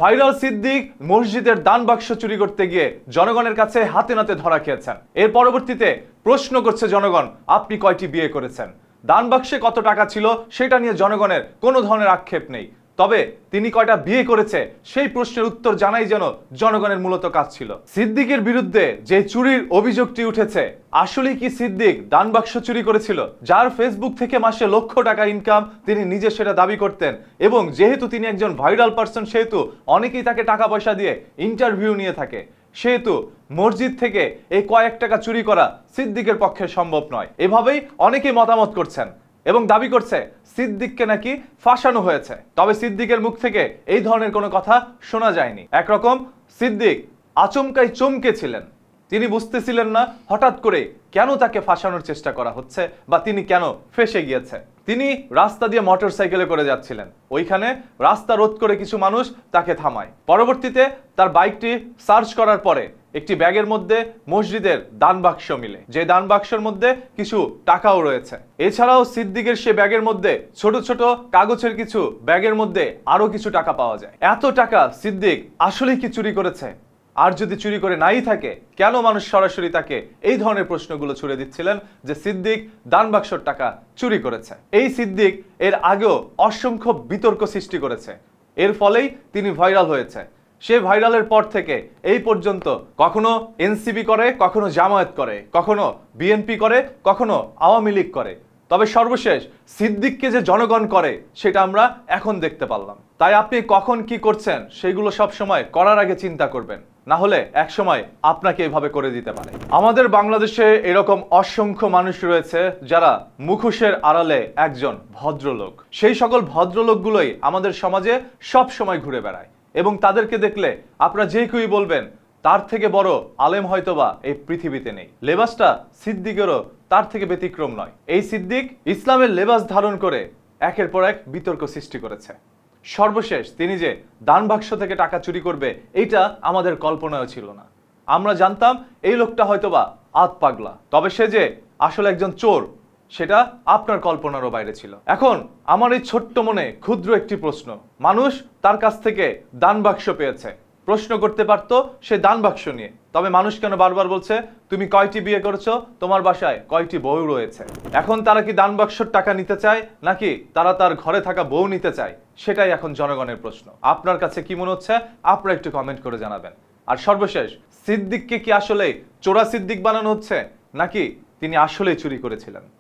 Viral Siddique মসজিদের দান বাক্স চুরি করতে গিয়ে জনগণের কাছে হাতে নাতে ধরা খেয়েছেন। এর পরবর্তীতে প্রশ্ন করছে জনগণ, আপনি কয়টি বিয়ে করেছেন? দান বাক্সে কত টাকা ছিল সেটা নিয়ে জনগণের কোনো ধরনের আক্ষেপ নেই, তবে তিনি কয়টা বিয়ে করেছে সেই প্রশ্নের উত্তর জানাই যেন জনগণের মূলত কাজ ছিল। সিদ্দিকের বিরুদ্ধে যে চুরির অভিযোগটি উঠেছে, আসলে কি সিদ্দিক দান বাক্স চুরি করেছিল? যার ফেসবুক থেকে মাসে লক্ষ টাকা ইনকাম, তিনি নিজে সেটা দাবি করতেন, এবং যেহেতু তিনি একজন ভাইরাল পারসন সেহেতু অনেকেই তাকে টাকা পয়সা দিয়ে ইন্টারভিউ নিয়ে থাকে, সেহেতু মসজিদ থেকে এই কয়েক টাকা চুরি করা সিদ্দিকের পক্ষে সম্ভব নয়। এভাবেই অনেকেই মতামত করছেন এবং দাবি করছে সিদ্দিককে নাকি ফাঁসানো হয়েছে। তবে সিদ্দিকের মুখ থেকে এই ধরনের কোনো কথা শোনা যায়নি। একরকম সিদ্দিক আচমকাই চমকে ছিলেন, তিনি বুঝতেছিলেন না হঠাৎ করে কেন তাকে ফাঁসানোর চেষ্টা করা হচ্ছে বা তিনি কেন ফেঁসে গিয়েছে। তিনি রাস্তা দিয়ে মোটরসাইকেলে করে যাচ্ছিলেন, ওইখানে রাস্তা রোধ করে কিছু মানুষ তাকে থামায়। পরবর্তীতে তার বাইকটি সার্চ করার পরে একটি ব্যাগের মধ্যে মসজিদের দান বাক্স মিলে, যে দান বাক্সের মধ্যে কিছু টাকাও রয়েছে। এছাড়াও সিদ্দিকের সে ব্যাগের মধ্যে ছোট ছোট কাগজের কিছু ব্যাগের মধ্যে আরো কিছু টাকা পাওয়া যায়। এত টাকা সিদ্দিক আসলেই কি চুরি করেছে? আর যদি চুরি করে নাই থাকে, কেন মানুষ সরাসরি তাকে এই ধরনের প্রশ্নগুলো ছুড়ে দিচ্ছিলেন যে সিদ্দিক দান বাক্সর টাকা চুরি করেছে? এই সিদ্দিক এর আগেও অসংখ্য বিতর্ক সৃষ্টি করেছে, এর ফলেই তিনি ভাইরাল হয়েছে। সে ভাইরালের পর থেকে এই পর্যন্ত কখনো এনসিপি করে, কখনো জামায়াত করে, কখনো বিএনপি করে, কখনো আওয়ামী লীগ করে, তবে সর্বশেষ সিদ্দিককে যে জনগণ করে সেটা আমরা এখন দেখতে পারলাম। তাই আপনি কখন কি করছেন সেগুলো সব সময় করার আগে চিন্তা করবেন, না হলে এক সময় আপনাকে এভাবে করে দিতে পারে। আমাদের বাংলাদেশে এরকম অসংখ্য মানুষ রয়েছে যারা মুখোশের আড়ালে একজন ভদ্রলোক। সেই সকল ভদ্রলোকগুলোই আমাদের সমাজে সব সময় ঘুরে বেড়ায়, এবং তাদেরকে দেখলে আপনারা যে কেউই বলবেন তার থেকে বড় আলেম হয়তোবা এই পৃথিবীতে নেই। লেবাসটা সিদ্দিকেরও তার থেকে ব্যতিক্রম নয়। এই সিদ্দিক ইসলামের লেবাস ধারণ করে একের পর এক বিতর্ক সৃষ্টি করেছে। সর্বশেষ তিনি যে দান বাক্স থেকে টাকা চুরি করবে, এইটা আমাদের কল্পনাও ছিল না। আমরা জানতাম এই লোকটা হয়তোবা আত পাগলা, তবে সে যে আসলে একজন চোর সেটা আপনার কল্পনারও বাইরে ছিল। এখন আমার এই ছোট্ট মনে ক্ষুদ্র একটি প্রশ্ন, মানুষ তার কাছ থেকে দান বাক্স পেয়েছে, প্রশ্ন করতে পারতো সে দান বাক্স নিয়ে, তবে মানুষ কেন বারবার বলছে তুমি কয়টি বিয়ে করেছো, তোমার বাসায় কয়টি বউ রয়েছে? এখন তারা কি দান বাক্সর টাকা নিতে চায়, নাকি তারা তার ঘরে থাকা বউ নিতে চায়? সেটাই এখন জনগণের প্রশ্ন। আপনার কাছে কি মনে হচ্ছে আপনারা একটু কমেন্ট করে জানাবেন। আর সর্বশেষ, সিদ্দিককে কি আসলে চোরা সিদ্দিক বানানো হচ্ছে, নাকি তিনি আসলেই চুরি করেছিলেন?